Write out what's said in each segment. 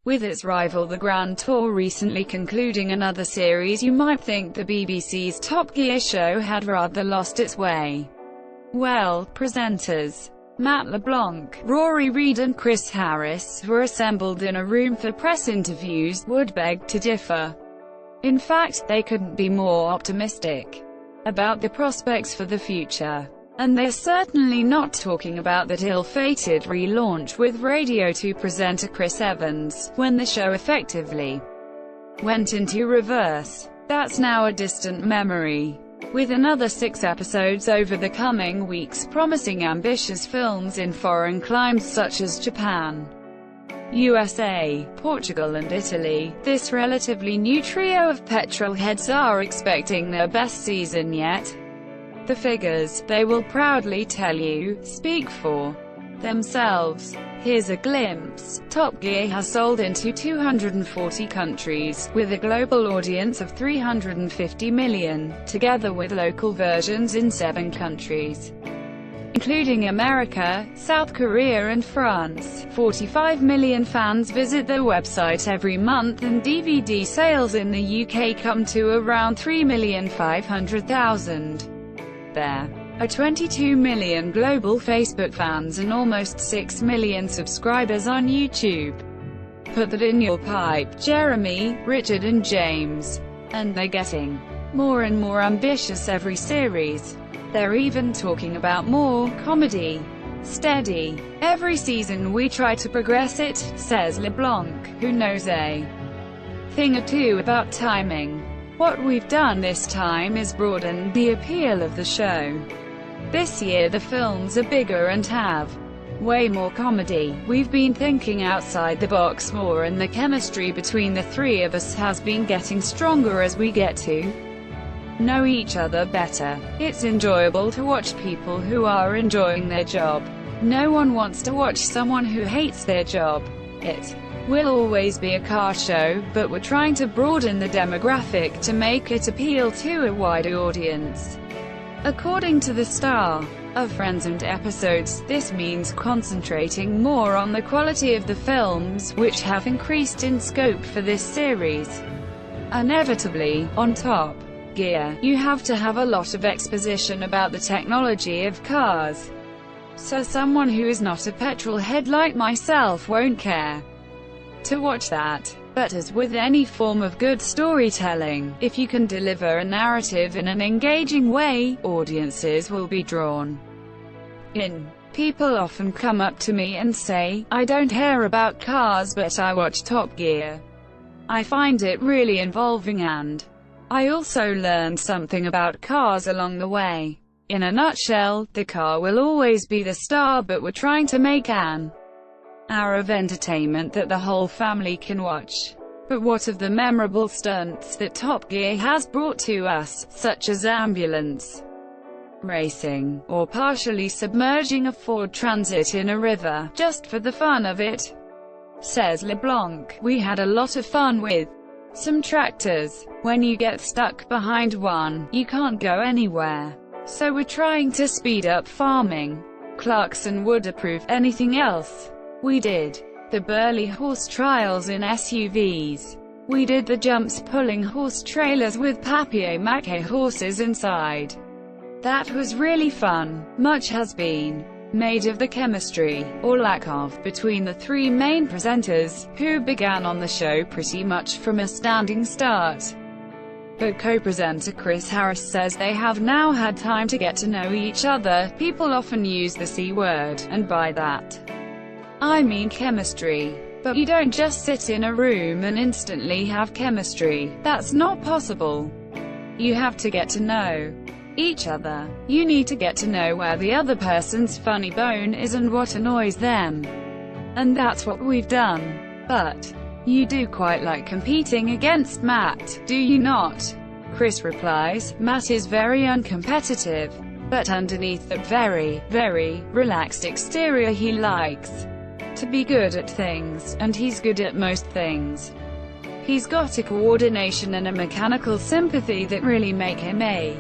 With its rival the Grand Tour recently concluding another series, you might think the BBC's Top Gear show had rather lost its way. Well, presenters Matt LeBlanc, Rory Reid and Chris Harris, who were assembled in a room for press interviews, would beg to differ. In fact, they couldn't be more optimistic about the prospects for the future. And they're certainly not talking about that ill-fated relaunch with Radio 2 presenter Chris Evans, when the show effectively went into reverse. That's now a distant memory. With another 6 episodes over the coming weeks promising ambitious films in foreign climes such as Japan, USA, Portugal and Italy, this relatively new trio of petrolheads are expecting their best season yet. The figures, they will proudly tell you, speak for themselves. Here's a glimpse. Top Gear has sold into 240 countries, with a global audience of 350 million, together with local versions in 7 countries, including America, South Korea and France. 45 million fans visit their website every month, and DVD sales in the UK come to around 3,500,000. There are 22 million global Facebook fans and almost 6 million subscribers on YouTube. Put that in your pipe, Jeremy, Richard and James. And they're getting more and more ambitious every series. They're even talking about more comedy. Steady. Every season we try to progress it, says LeBlanc, who knows a thing or two about timing. What we've done this time is broaden the appeal of the show. This year the films are bigger and have way more comedy. We've been thinking outside the box more, and the chemistry between the 3 of us has been getting stronger as we get to know each other better. It's enjoyable to watch people who are enjoying their job. No one wants to watch someone who hates their job. It will always be a car show, but we're trying to broaden the demographic to make it appeal to a wider audience. According to the star of Friends and Episodes, this means concentrating more on the quality of the films, which have increased in scope for this series. Inevitably, on Top Gear, you have to have a lot of exposition about the technology of cars. So someone who is not a petrolhead like myself won't care to watch that. But as with any form of good storytelling, if you can deliver a narrative in an engaging way, audiences will be drawn in. People often come up to me and say, I don't care about cars but I watch Top Gear. I find it really involving and I also learned something about cars along the way. In a nutshell, the car will always be the star, but we're trying to make an hour of entertainment that the whole family can watch. But what of the memorable stunts that Top Gear has brought to us, such as ambulance racing, or partially submerging a Ford Transit in a river, just for the fun of it? Says LeBlanc, we had a lot of fun with some tractors. When you get stuck behind one, you can't go anywhere. So we're trying to speed up farming. Clarkson would approve anything else. We did the Burley horse trials in SUVs. We did the jumps pulling horse trailers with papier-mâché horses inside. That was really fun. Much has been made of the chemistry, or lack of, between the 3 main presenters, who began on the show pretty much from a standing start. But co-presenter Chris Harris says they have now had time to get to know each other. People often use the C word, and by that I mean chemistry. But you don't just sit in a room and instantly have chemistry. That's not possible. You have to get to know each other. You need to get to know where the other person's funny bone is and what annoys them. And that's what we've done. But you do quite like competing against Matt, do you not? Chris replies, Matt is very uncompetitive. But underneath that very, very relaxed exterior he likes to be good at things, and he's good at most things. He's got a coordination and a mechanical sympathy that really make him a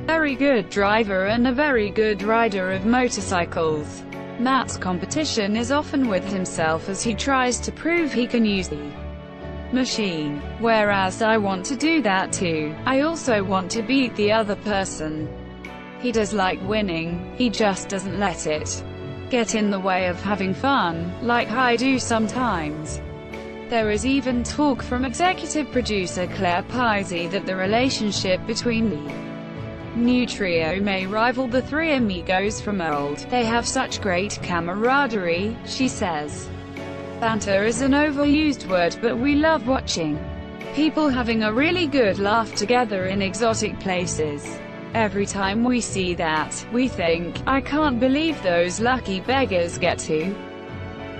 very good driver and a very good rider of motorcycles. Matt's competition is often with himself as he tries to prove he can use the machine. Whereas I want to do that too. I also want to beat the other person. He does like winning, he just doesn't let it get in the way of having fun, like I do sometimes. There is even talk from executive producer Claire Pizzey that the relationship between the new trio may rival the three amigos from old. They have such great camaraderie, she says. Banter is an overused word, but we love watching people having a really good laugh together in exotic places. Every time we see that, we think, I can't believe those lucky beggars get to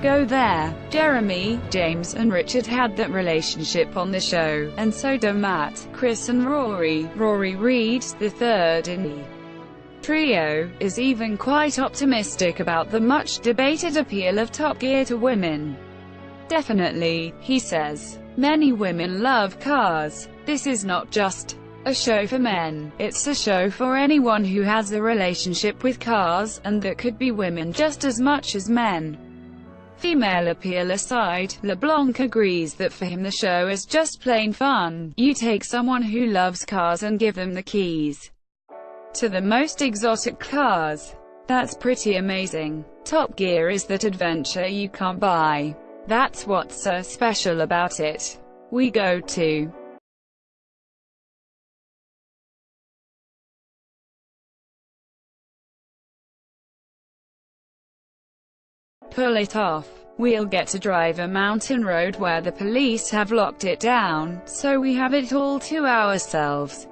go there. Jeremy, James and Richard had that relationship on the show, and so do Matt, Chris and Rory. Rory Reid, the third in the trio, is even quite optimistic about the much-debated appeal of Top Gear to women. Definitely, he says. Many women love cars. This is not just a show for men, it's a show for anyone who has a relationship with cars, and that could be women just as much as men. Female appeal aside, LeBlanc agrees that for him the show is just plain fun. You take someone who loves cars and give them the keys to the most exotic cars. That's pretty amazing. Top Gear is that adventure you can't buy. That's what's so special about it. We go to pull it off. We'll get to drive a mountain road where the police have locked it down, so we have it all to ourselves.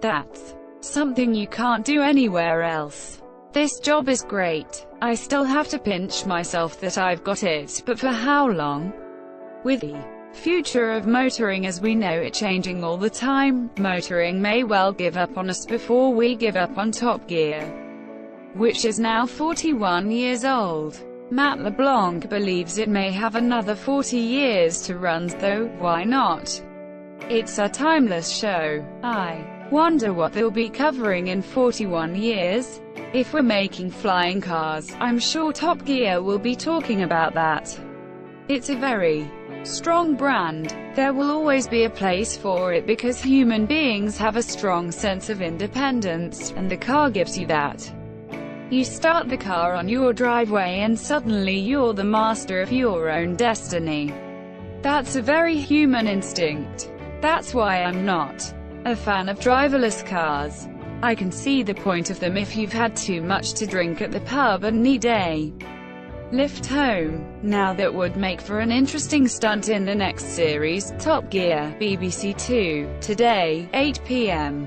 That's something you can't do anywhere else. This job is great. I still have to pinch myself that I've got it, but for how long? With the future of motoring as we know it changing all the time, motoring may well give up on us before we give up on Top Gear, which is now 41 years old. Matt LeBlanc believes it may have another 40 years to run, though, why not? It's a timeless show. I wonder what they'll be covering in 41 years. If we're making flying cars, I'm sure Top Gear will be talking about that. It's a very strong brand. There will always be a place for it because human beings have a strong sense of independence, and the car gives you that. You start the car on your driveway and suddenly you're the master of your own destiny. That's a very human instinct. That's why I'm not a fan of driverless cars. I can see the point of them if you've had too much to drink at the pub and need a lift home. Now that would make for an interesting stunt in the next series, Top Gear, BBC Two, today, 8 p.m.